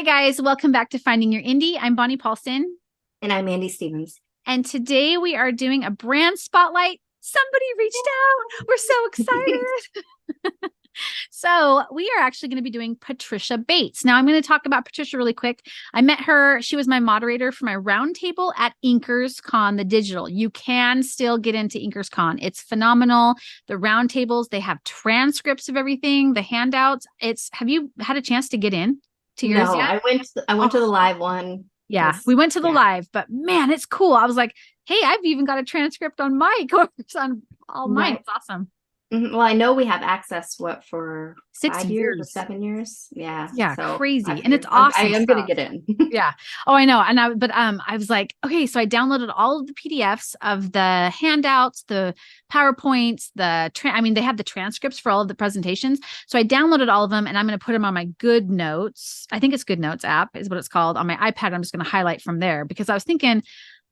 Hi, guys. Welcome back to Finding Your Indie. I'm Bonnie Paulson. And I'm Andy Stevens. And today we are doing a brand spotlight. Somebody reached out. We're so excited. So we are actually going to be doing Patricia Bates. Now I'm going to talk about Patricia really quick. I met her. She was my moderator for my roundtable at Inkers Con, the digital. You can still get into Inkers Con. It's phenomenal. The roundtables, they have transcripts of everything, the handouts. Have you had a chance to get in to yours No, yet? I went to the live one. Yeah, we went to the live, but man, it's cool. I was like, hey, I've even got a transcript on my course on all mine. It's awesome. Well, I know we have access for 6 5 years or years. 7 years. Yeah. Yeah, So crazy. And it's awesome. I am going to get in. Yeah. Oh, I know. And I was like, okay, so I downloaded all of the PDFs of the handouts, the PowerPoints, they have the transcripts for all of the presentations. So I downloaded all of them and I'm going to put them on my Good Notes. I think it's Good Notes app is what it's called on my iPad. I'm just going to highlight from there because I was thinking,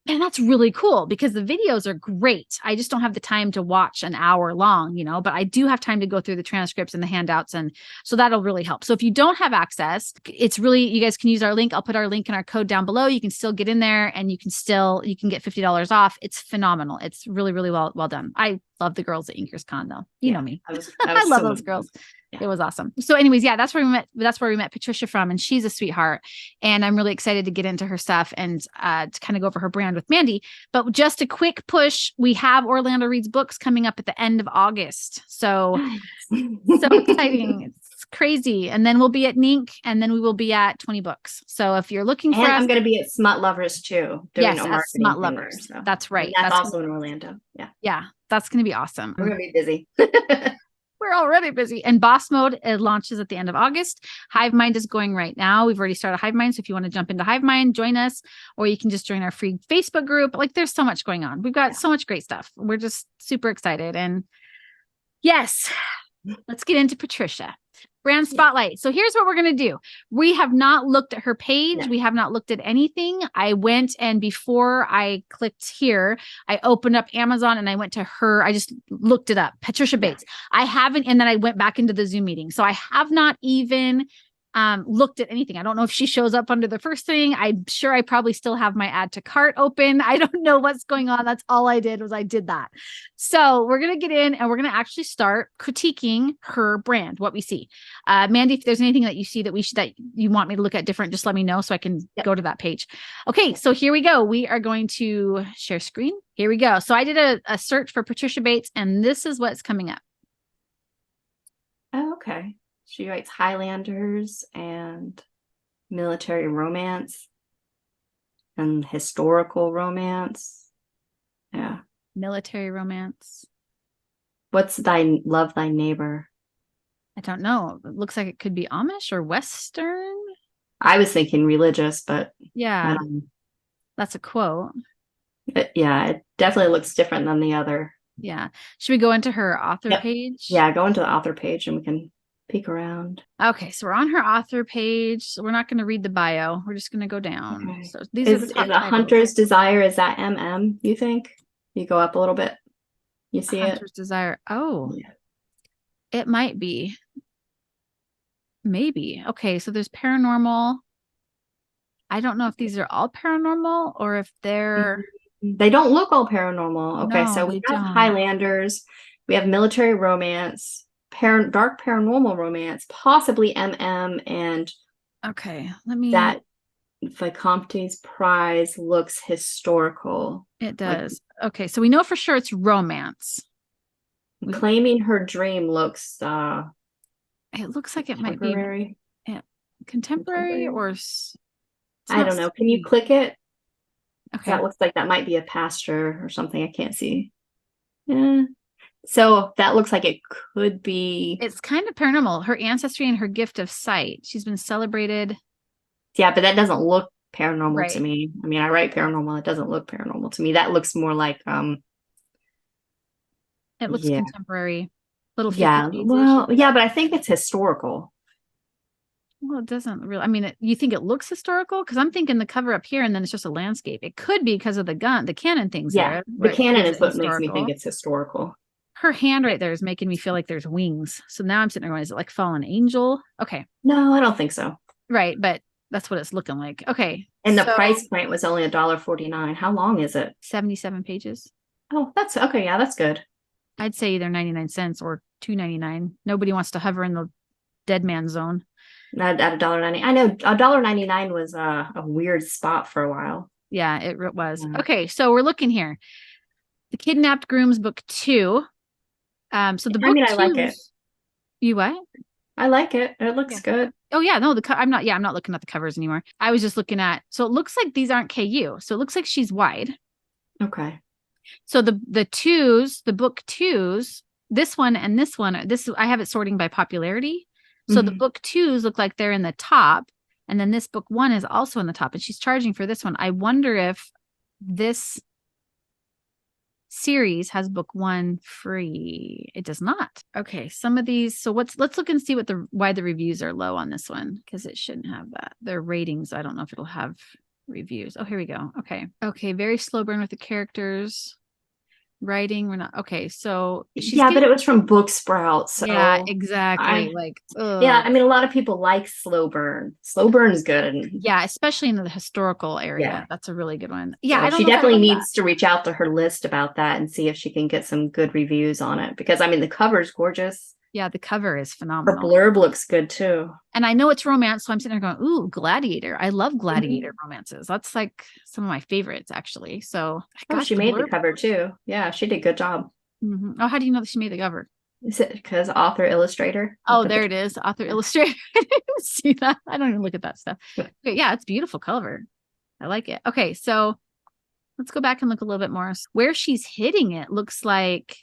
and that's really cool because the videos are great. I just don't have the time to watch an hour long, but I do have time to go through the transcripts and the handouts. And so that'll really help. So if you don't have access, you guys can use our link. I'll put our link and our code down below. You can still get in there and you can get $50 off. It's phenomenal. It's really, really well done. I love the girls at Inkers Con though. You know me. I love those girls. Yeah. It was awesome. So anyways, yeah, that's where we met Patricia from, and she's a sweetheart. And I'm really excited to get into her stuff and to kind of go over her brand with Mandy. But just a quick push, we have Orlando Reads books coming up at the end of August. So so exciting. It's crazy. And then we'll be at Nink, and then we will be at 20 Books. So if you're looking for I'm going to be at Smut Lovers too. Yes, at Smut Lovers. There, so. That's right. And that's also in Orlando. Yeah. Yeah, that's going to be awesome. We're going to be busy. We're already busy. And Boss Mode, it launches at the end of August. Hive Mind is going right now. We've already started Hive Mind. So if you want to jump into Hive Mind, join us, or you can just join our free Facebook group. Like there's so much going on. We've got so much great stuff. We're just super excited. And yes, let's get into Patricia. Brand Spotlight. So here's what we're going to do. We have not looked at her page. We have not looked at anything. I went and before I clicked here, I opened up Amazon and I went to her. I just looked it up. Patricia Bates. I haven't. And then I went back into the Zoom meeting. So I have not even looked at anything. I don't know if she shows up under the first thing. I'm sure I probably still have my add to cart open. I don't know what's going on. That's all I did that. So we're going to get in and we're going to actually start critiquing her brand, what we see. Mandy, if there's anything that you see that you want me to look at different, just let me know so I can go to that page. Okay. So here we go. We are going to share screen. Here we go. So I did a search for Patricia Bates and this is what's coming up. Oh, okay. She writes Highlanders and military romance and historical romance. Yeah. Military romance. What's Love Thy Neighbor? I don't know. It looks like it could be Amish or Western. I was thinking religious, but yeah, that's a quote. It definitely looks different than the other. Yeah. Should we go into her author page? Yeah, go into the author page and we can peek around. Okay, so we're on her author page. So we're not going to read the bio. We're just going to go down. Okay. So these are the top titles. Hunter's Desire, is that MM, you think? You go up a little bit. You see Hunter's Desire. Oh, yeah. It might be. Maybe. Okay, so there's paranormal. I don't know if these are all paranormal or if they're... They don't look all paranormal. Okay, no, so we have Highlanders. We have military romance. Dark paranormal romance, possibly MM, and okay, that Vicomte's Prize looks historical. It does. Okay, so we know for sure it's romance. Claiming Her Dream looks it looks like it might be contemporary or I don't know. Can you click it? Okay, that looks like that might be a pastor or something. I can't see. Yeah. So that looks like it could be. It's kind of paranormal. Her ancestry and her gift of sight. She's been celebrated. Yeah, but that doesn't look paranormal to me. I mean, I write paranormal. It doesn't look paranormal to me. That looks more like it looks contemporary. Little well, yeah, but I think it's historical. Well, it doesn't really. I mean, you think it looks historical? Because I'm thinking the cover up here, and then it's just a landscape. It could be because of the Canon things. Yeah, the Canon is what makes me think it's historical. Her hand right there is making me feel like there's wings. So now I'm sitting there going, is it like fallen angel? Okay. No, I don't think so. Right. But That's what it's looking like. Okay. And the So price point was only $1.49. How long is it? 77 pages. Oh, that's okay. Yeah, that's good. I'd say either 99 cents or $2.99. Nobody wants to hover in the dead man zone. At $1.90. I know $1.99 was a weird spot for a while. Yeah, it was. Yeah. Okay, so we're looking here. The Kidnapped Grooms book 2. So the book I like it. You what? I like it. It looks good. Oh yeah, no, I'm not looking at the covers anymore. I was just looking at, so it looks like these aren't KU. So it looks like she's wide. Okay. So the twos, the book twos, this one and this one, I have it sorting by popularity. So the book twos look like they're in the top, and then this book 1 is also in the top, and she's charging for this one. I wonder if this series has book 1 free. It does not. Okay, some of these. So let's look and see why the reviews are low on this one, because it shouldn't have that. Their ratings, I don't know if it'll have reviews. Oh, here we go. Okay, very slow burn with the characters. Writing, we're not okay. So but it was from Book Sprout. So yeah, exactly. Yeah, I mean, a lot of people like slow burn. Slow burn is good. Yeah, especially in the historical area. Yeah. That's a really good one. Yeah, so I don't she know definitely needs to reach out to her list about that and see if she can get some good reviews on it, because I mean, the cover's gorgeous. Yeah, the cover is phenomenal. Her blurb looks good too. And I know it's romance, so I'm sitting there going, ooh, Gladiator. I love Gladiator romances. That's like some of my favorites, actually. So she made the cover too. Yeah, she did a good job. Oh, how do you know that she made the cover? Is it because author illustrator? Oh, there it is. Author illustrator. I didn't see that. I don't even look at that stuff. Okay, yeah, it's a beautiful cover. I like it. Okay, so let's go back and look a little bit more. Where she's hitting it looks like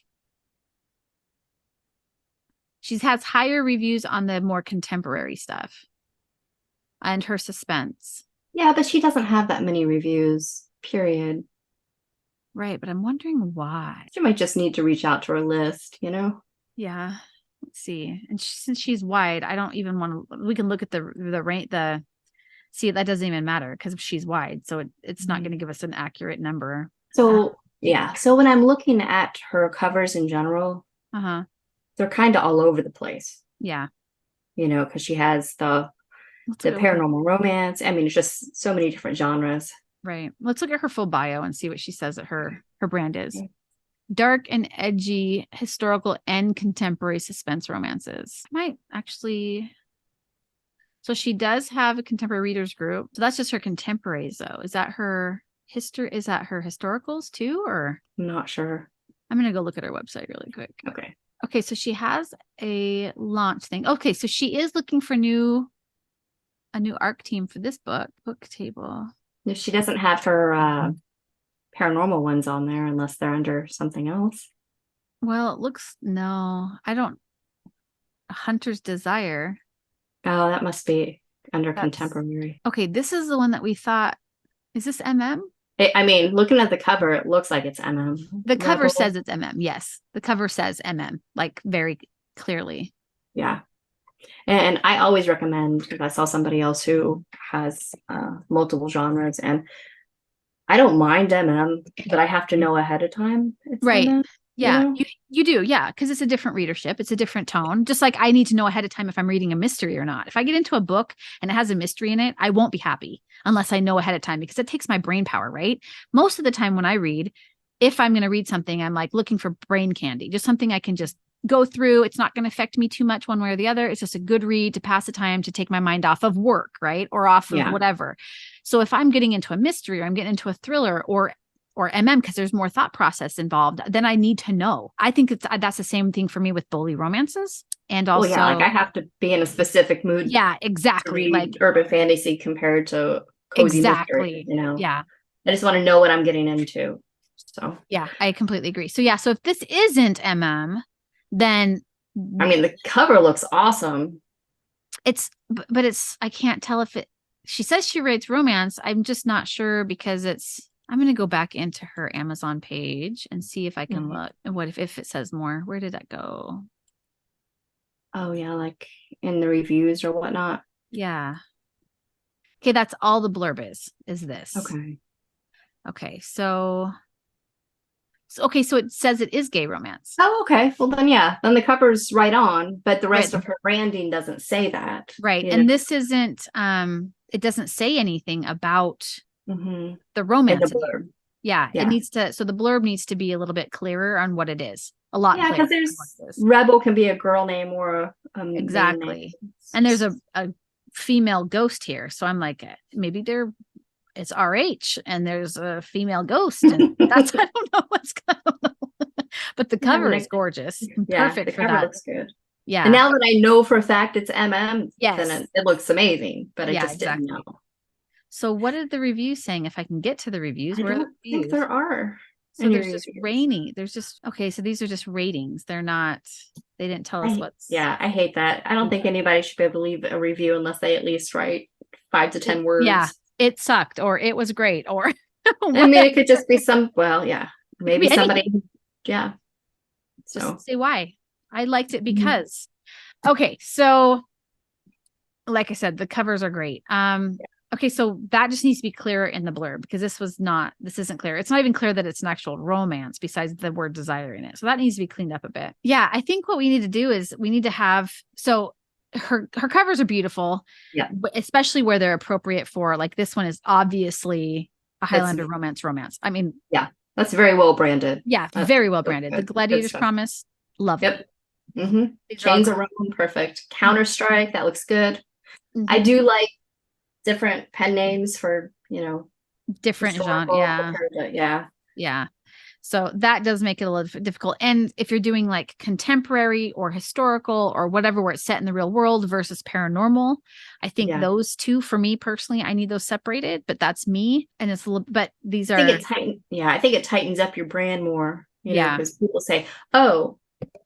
she has higher reviews on the more contemporary stuff and her suspense. Yeah, but she doesn't have that many reviews, period. Right, but I'm wondering why. She might just need to reach out to her list, you know? Yeah. Let's see. And since she's wide, I don't even want to, we can look at the rank, see, that doesn't even matter because she's wide. So it's not going to give us an accurate number. So, yeah. So when I'm looking at her covers in general, they're kind of all over the place. Yeah. You know, because she has the paranormal romance. I mean, it's just so many different genres. Right. Let's look at her full bio and see what she says that her brand is. Dark and edgy historical and contemporary suspense romances. Might actually. So she does have a contemporary readers group. So that's just her contemporaries, though. Is that her history? Is that her historicals too, or? I'm not sure. I'm gonna go look at her website really quick. Okay. So she has a launch thing. Okay, so she is looking for a new ARC team for this book table. If she doesn't have her paranormal ones on there, unless they're under something else. Well, it looks, no, I don't. Hunter's Desire. Oh, that must be under contemporary. Okay, this is the one that we thought. Is this MM? I mean, looking at the cover, it looks like it's MM. The cover says it's MM. Yes, the cover says MM, like very clearly. Yeah. And I always recommend, because I saw somebody else who has multiple genres, and I don't mind MM, but I have to know ahead of time. Right. MM, yeah, you know? you do. Yeah, because it's a different readership. It's a different tone. Just like I need to know ahead of time if I'm reading a mystery or not. If I get into a book and it has a mystery in it, I won't be happy unless I know ahead of time, because it takes my brain power, right? Most of the time when I read, if I'm going to read something, I'm like looking for brain candy, just something I can just go through. It's not going to affect me too much one way or the other. It's just a good read to pass the time, to take my mind off of work, right? Or off of whatever. So if I'm getting into a mystery, or I'm getting into a thriller or MM, because there's more thought process involved, then I need to know. I think that's the same thing for me with bully romances. And also, like I have to be in a specific mood. Yeah, exactly. Like urban fantasy compared to cozy mystery, you know? Yeah. I just want to know what I'm getting into. So yeah, I completely agree. So yeah, so if this isn't MM, then I mean, the cover looks awesome. But it's, I can't tell if she says she writes romance. I'm just not sure, because I'm going to go back into her Amazon page and see if I can look. And what if it says more? Where did that go? Oh yeah, like in the reviews or whatnot. Yeah. Okay, that's all the blurb is this. Okay. Okay, so Okay, so it says it is gay romance. Oh, okay. Well, then, yeah. Then the cover's right on, but the rest Right. of her branding doesn't say that. Right. You know? And this isn't, it doesn't say anything about Mhm. the In romance. the blurb. Yeah, it Yeah. needs to, so the blurb needs to be a little bit clearer on what it is. A lot Yeah, clearer because on what there's it is. Rebel can be a girl name or a man name. Exactly. And there's a female ghost here. So I'm like, maybe it's RH and there's a female ghost. And that's, I don't know what's going on. But the Yeah, cover is gorgeous. yeah, Perfect the for cover that. looks good. And Yeah. now that I know for a fact it's MM, Yes. then it looks amazing. But I Yeah, just didn't exactly. know. So what are the reviews saying? If I can get to the reviews, I where are the don't think reviews? there are. So there's just rainy. There's just, okay, so these are just ratings. They're not, they didn't tell us what's. Yeah, I hate that. I don't think anybody should be able to leave a review unless they at least write 5 to 10 words. Yeah, it sucked or it was great or I mean, it could just be yeah, maybe somebody, anything. yeah. Just say why. I liked it because. Okay, so like I said, the covers are great. Okay, so that just needs to be clearer in the blurb because this isn't clear. It's not even clear that it's an actual romance besides the word desire in it. So that needs to be cleaned up a bit. Yeah, I think what we need to do is we need to have, so her covers are beautiful. Yeah. Especially where they're appropriate for, like, this one is obviously a Highlander romance. I mean, yeah, that's very well branded. Yeah, very well branded. The Gladiator's Promise, love it. Yep. Chains of Rome, perfect. Counter-Strike, that looks good. I do like different pen names for, different genre. Yeah. So that does make it a little difficult. And if you're doing like contemporary or historical or whatever, where it's set in the real world versus paranormal, I think those two, for me personally, I need those separated, but that's me. And it's a little, but these are, I think it tightens up your brand more, because people say, oh,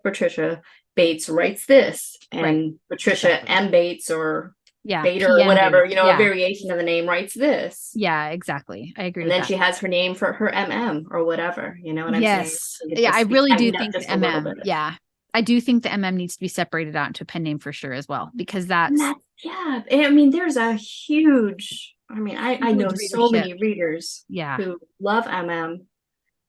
Patricia Bates writes this, and Patricia M. Bates or Bader or whatever, a variation of the name writes this. Yeah, exactly. I agree. And then she has her name for her MM or whatever, what I'm saying? Yeah, I really do think the MM. Yeah. I do think the MM needs to be separated out into a pen name for sure as well, because that's yeah. I mean, there's a huge, I know so many readers who love MM.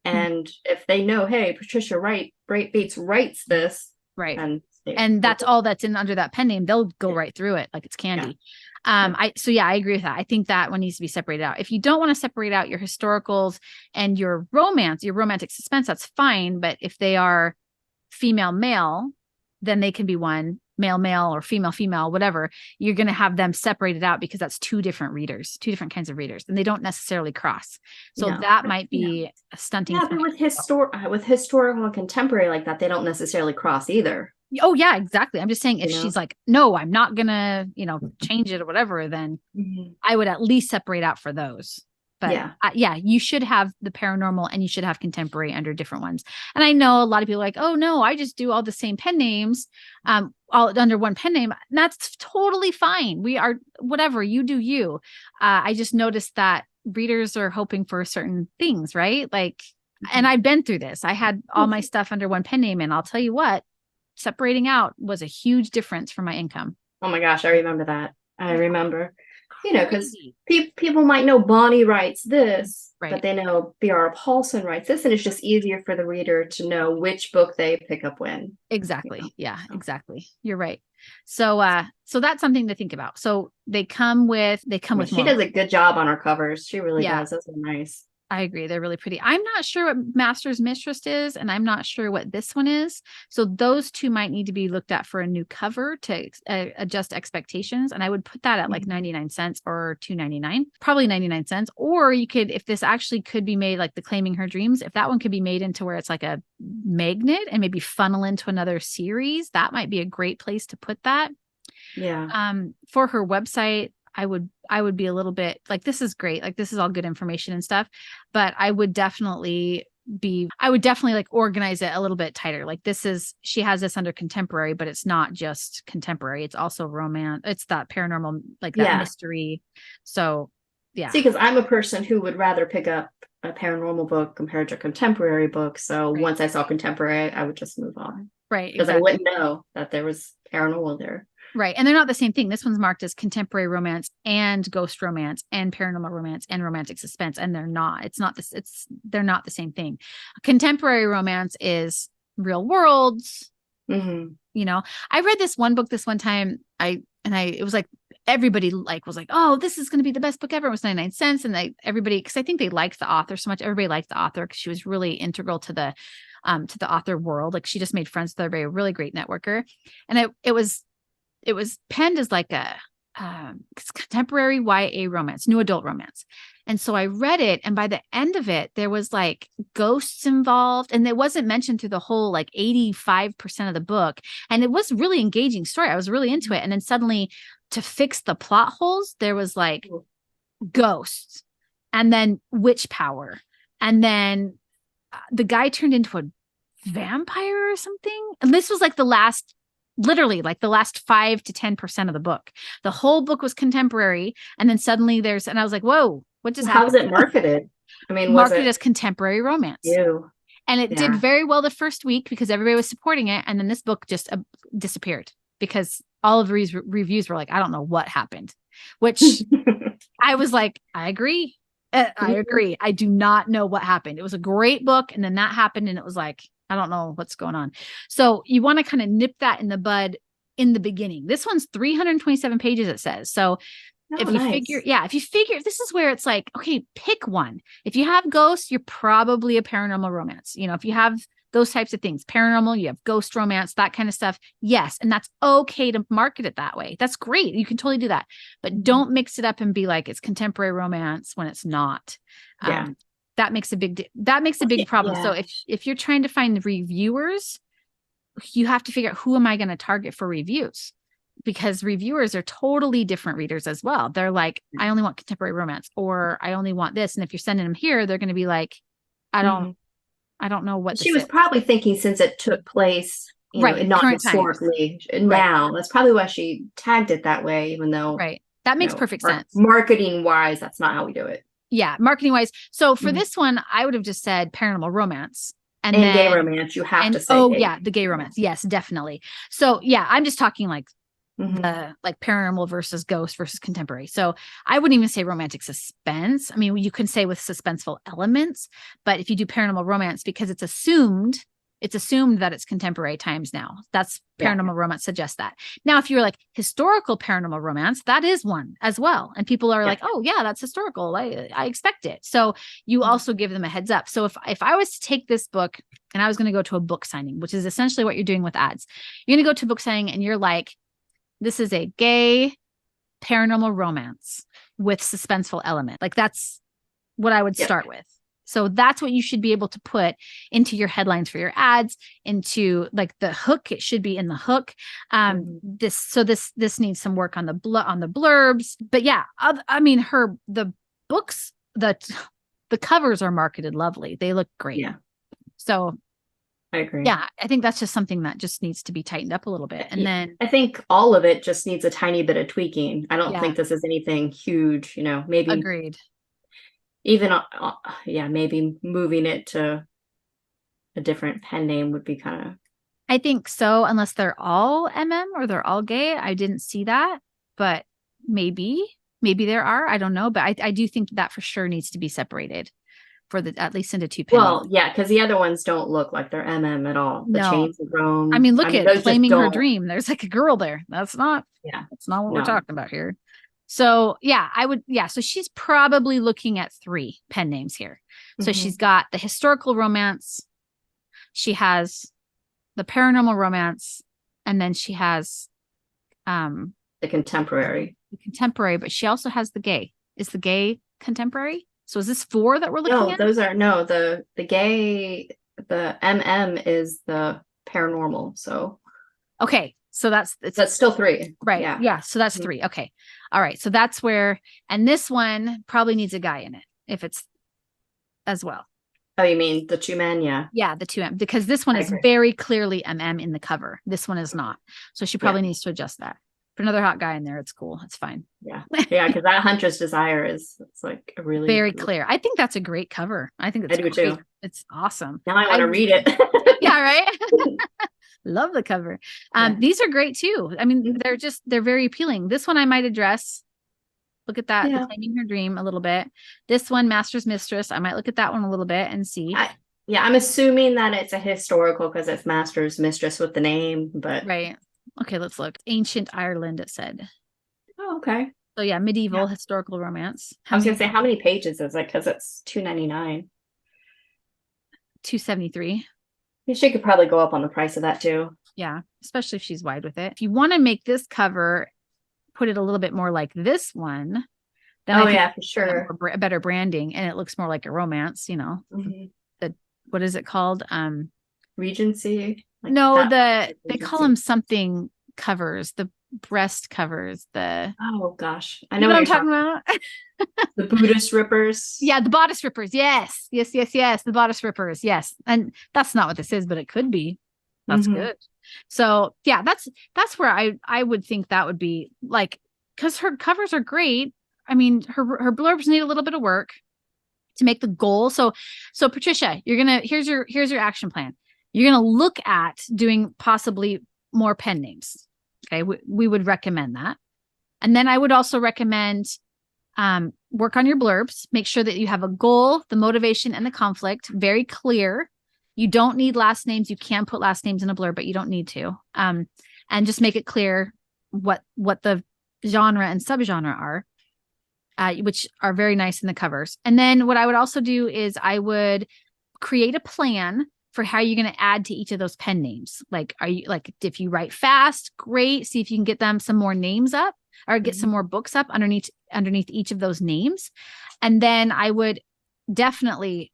And if they know, hey, Patricia Bates writes this, right. And that's all that's in under that pen name, they'll go right through it like it's candy. I agree with that. I think that one needs to be separated out. If you don't want to separate out your historicals and your romantic suspense, that's fine. But if they are female male, then they can be one, male male or female female, whatever. You're going to have them separated out because that's two different kinds of readers, and they don't necessarily cross. So that might be a stunting. Yeah, but with historical and contemporary like that, they don't necessarily cross either. Oh yeah, exactly. I'm just saying, if she's like, no, I'm not gonna, change it or whatever, then I would at least separate out for those. But you should have the paranormal and you should have contemporary under different ones. And I know a lot of people are like, oh no, I just do all the same pen names, all under one pen name. And that's totally fine. We are, whatever, you do you. I just noticed that readers are hoping for certain things, right? Like, and I've been through this. I had all my stuff under one pen name, and I'll tell you what, separating out was a huge difference for my income. Oh my gosh, I remember that. I remember, because people might know Bonnie writes this, but they know B.R. Paulson writes this, and it's just easier for the reader to know which book they pick up when. Exactly. Yeah, exactly. You're right. So that's something to think about. So they come with she does a good job on her covers. She really does. Those are nice. I agree. They're really pretty. I'm not sure what Master's Mistress is, and I'm not sure what this one is. So those two might need to be looked at for a new cover to adjust expectations. And I would put that at like 99 cents or $2.99, probably 99 cents. Or you could, if this actually could be made like the Claiming Her Dreams, if that one could be made into where it's like a magnet and maybe funnel into another series, that might be a great place to put that. Yeah. For her website, I would be a little bit like, this is great. Like, this is all good information and stuff, but I would definitely like organize it a little bit tighter. Like, she has this under contemporary, but it's not just contemporary. It's also romance. It's that paranormal, like that mystery. So yeah. See, because I'm a person who would rather pick up a paranormal book compared to a contemporary book. So once I saw contemporary, I would just move on. Right. Because I wouldn't know that there was paranormal there. Right. And they're not the same thing. This one's marked as contemporary romance and ghost romance and paranormal romance and romantic suspense. And they're not. They're not the same thing. Contemporary romance is real worlds. Mm-hmm. You know, I read this one book this one time. It was like, everybody was like, oh, this is going to be the best book ever. It was 99 cents. And because I think they liked the author so much. Everybody liked the author because she was really integral to the author world. Like she just made friends with everybody, a really great networker. And it was penned as like a contemporary YA romance, new adult romance. And so I read it, and by the end of it, there was like ghosts involved, and it wasn't mentioned through the whole like 85% of the book. And it was really engaging story. I was really into it. And then suddenly, to fix the plot holes, there was like ghosts, and then witch power, and the guy turned into a vampire or something. And this was like literally like the last 5 to 10% of the book. The whole book was contemporary. And then suddenly and I was like, whoa, what just happened? How's it marketed? I mean, marketed as contemporary romance. Ew. And it did very well the first week because everybody was supporting it. And then this book just disappeared because all of these reviews were like, I don't know what happened, which I was like, I agree. I agree. I do not know what happened. It was a great book. And then that happened. And it was like, I don't know what's going on. So you want to kind of nip that in the bud in the beginning. This one's 327 pages, it says. So if you figure, this is where it's like, okay, pick one. If you have ghosts, you're probably a paranormal romance. You know, if you have those types of things, paranormal, you have ghost romance, that kind of stuff. Yes. And that's okay to market it that way. That's great. You can totally do that, but don't mix it up and be like, it's contemporary romance when it's not. That makes a big problem. Yeah. So if you're trying to find reviewers, you have to figure out, who am I going to target for reviews? Because reviewers are totally different readers as well. They're like, I only want contemporary romance, or I only want this. And if you're sending them here, they're going to be like, I don't know what she was probably thinking, since it took place, and not historically now, that's probably why she tagged it that way, even though that makes perfect sense. Marketing wise, that's not how we do it. Yeah, marketing wise. So for this one, I would have just said paranormal romance. And then gay romance, you have to say. Oh, yeah, the gay romance. Yes, definitely. So yeah, I'm just talking like the like paranormal versus ghost versus contemporary. So I wouldn't even say romantic suspense. I mean, you can say with suspenseful elements, but if you do paranormal romance, because it's assumed that it's contemporary times now. That's paranormal romance suggests that. Now, if you're like historical paranormal romance, that is one as well. And people are like, oh yeah, that's historical. I expect it. So you also give them a heads up. So if I was to take this book and I was going to go to a book signing, which is essentially what you're doing with ads, you're going to go to a book signing and you're like, this is a gay paranormal romance with suspenseful element. Like that's what I would start with. So that's what you should be able to put into your headlines for your ads, into like the hook. It should be in the hook. This needs some work on the blurbs, but yeah, I mean, the books, the covers are marketed lovely. They look great. Yeah. So I agree. Yeah. I think that's just something that just needs to be tightened up a little bit. And then I think all of it just needs a tiny bit of tweaking. I don't think this is anything huge, maybe. Agreed. Even, maybe moving it to a different pen name would be kind of. I think so, unless they're all or they're all gay. I didn't see that, but maybe there are. I don't know, but I do think that for sure needs to be separated for at least into two pen names. Well, yeah, because the other ones don't look like they're at all. The Chains of Rome. I mean, look at Claiming Her Dream. There's like a girl there. That's not what we're talking about here. So yeah, so she's probably looking at 3 pen names here. So she's got the historical romance, she has the paranormal romance, and then she has the contemporary. But she also has the gay. Is the gay contemporary? So is this 4 that we're looking at? No, those are the gay, the MM is the paranormal. So okay. So that's still 3. Right. Yeah. So that's 3. Okay. All right. So that's where, and this one probably needs a guy in it if it's as well. Oh, you mean the 2 men? Yeah. Yeah. The 2 M, because this one is very clearly MM in the cover. This one is not. So she probably needs to adjust that. Put another hot guy in there. It's cool. It's fine. Yeah. Yeah. Because that Huntress Desire it's like a really very clear. I think that's a great cover. I think it's I do too. It's awesome. Now I want to read it. Yeah. Right. Love the cover. These are great too. I mean, they're very appealing. This one I might address. Look at that, the Claiming Her Dream a little bit. This one, Master's Mistress, I might look at that one a little bit and see. I'm assuming that it's a historical because it's Master's Mistress with the name, but right. Okay, let's look. Ancient Ireland, it said. Oh, okay. So yeah, medieval historical romance. I was gonna say, how many pages is it? Because it's $2.99. 273. She could probably go up on the price of that too. Yeah, especially if she's wide with it. If you want to make this cover, put it a little bit more like this one. Then for sure. Better branding, and it looks more like a romance, you know. What is it called? Regency. Like no, they call them something covers, the breast covers, oh gosh, I know what I'm talking about. The Buddhist rippers. Yeah, the bodice rippers. Yes, the bodice rippers. Yes, and that's not what this is, but it could be. That's good. So yeah, that's where I would think that would be like, because her covers are great. I mean, her blurbs need a little bit of work to make the goal. So Patricia, here's your action plan. You're gonna look at doing possibly more pen names. Okay, we would recommend that. And then I would also recommend work on your blurbs. Make sure that you have a goal, the motivation, and the conflict very clear. You don't need last names. You can put last names in a blurb, but you don't need to. And just make it clear what the genre and subgenre are, which are very nice in the covers. And then what I would also do is I would create a plan for how you're going to add to each of those pen names. Like, if you write fast, great. See if you can get them some more names up, or get some more books up underneath each of those names. And then I would definitely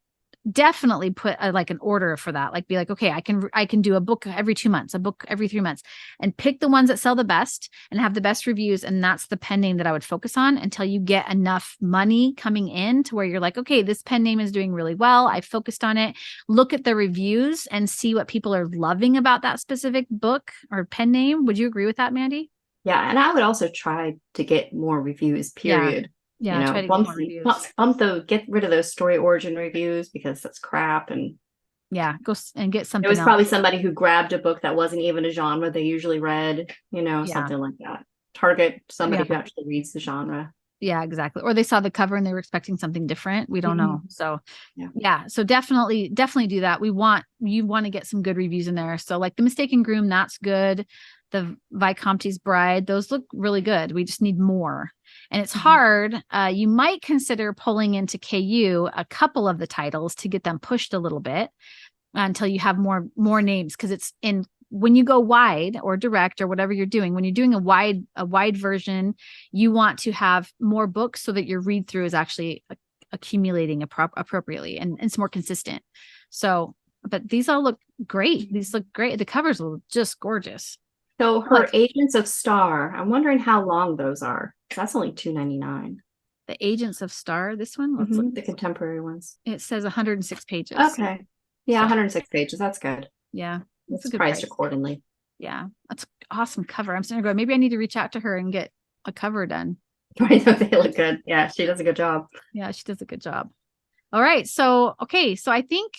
put like an order for that. Like, be like, okay, I can do a book every 2 months, a book every 3 months, and pick the ones that sell the best and have the best reviews. And that's the pen name that I would focus on until you get enough money coming in to where you're like, okay, this pen name is doing really well. I focused on it. Look at the reviews and see what people are loving about that specific book or pen name. Would you agree with that, Mandy? Yeah. And I would also try to get more reviews, period. Yeah, try to get rid of those story origin reviews, because that's crap. And go and get something. It was probably somebody who grabbed a book that wasn't even a genre they usually read, something like that. Target somebody who actually reads the genre. Yeah, exactly. Or they saw the cover and they were expecting something different. We don't know. So so definitely do that. You want to get some good reviews in there. So like The Mistaken Groom, that's good. The Viscountess's Bride, those look really good. We just need more. And it's hard. You might consider pulling into KU a couple of the titles to get them pushed a little bit until you have more names. Because it's when you go wide or direct or whatever you're doing, when you're doing a wide version, you want to have more books so that your read through is actually accumulating appropriately and it's more consistent. So, but these all look great. These look great. The covers look just gorgeous. So her Agents of Star, I'm wondering how long those are. That's only $2.99. The Agents of Star, this one? Let's look. The contemporary ones. It says 106 pages. Okay. Yeah, 106 pages. That's good. Yeah. It's priced accordingly. Yeah. That's an awesome cover. I'm sitting there going, maybe I need to reach out to her and get a cover done. Right. They look good. Yeah, she does a good job. Yeah, she does a good job. All right. So, okay. So I think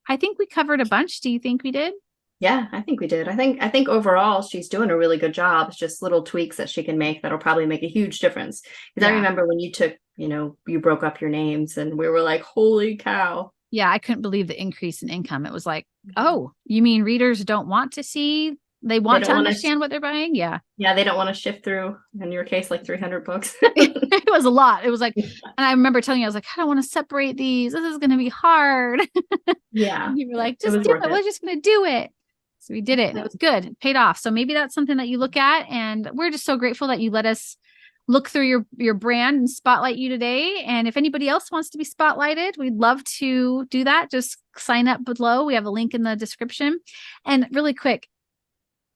we covered a bunch. Do you think we did? Yeah, I think we did. I think overall she's doing a really good job. It's just little tweaks that she can make that'll probably make a huge difference. Because I remember when you took, you broke up your names and we were like, holy cow. Yeah, I couldn't believe the increase in income. It was like, oh, you mean readers don't want to see? They want to understand what they're buying? Yeah. Yeah, they don't want to shift through, in your case, like 300 books. It was a lot. It was like, and I remember telling you, I was like, I don't want to separate these. This is going to be hard. Yeah. And you were like, just do it. We're just going to do it. So we did it and it was good. It paid off. So maybe that's something that you look at, and we're just so grateful that you let us look through your brand and spotlight you today. And if anybody else wants to be spotlighted, we'd love to do that. Just sign up below. We have a link in the description. And really quick,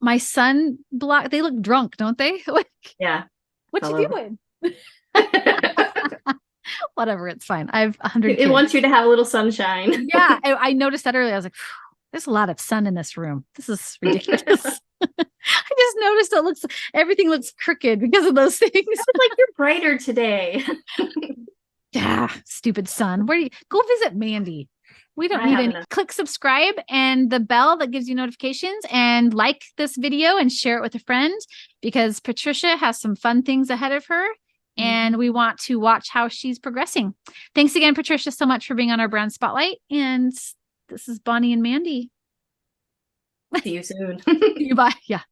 my son they look drunk, don't they? Yeah. What you doing? Whatever, it's fine. I have 100 It wants you to have a little sunshine. Yeah, I noticed that earlier. I was like, there's a lot of sun in this room. This is ridiculous. I just noticed everything looks crooked because of those things. It's like you're brighter today. Yeah, stupid sun. Where do you go visit Mandy? We don't need any. Click subscribe and the bell that gives you notifications, and like this video and share it with a friend, because Patricia has some fun things ahead of her and we want to watch how she's progressing. Thanks again, Patricia, so much for being on our brand spotlight. And this is Bonnie and Mandy. See you soon. Bye. Yeah.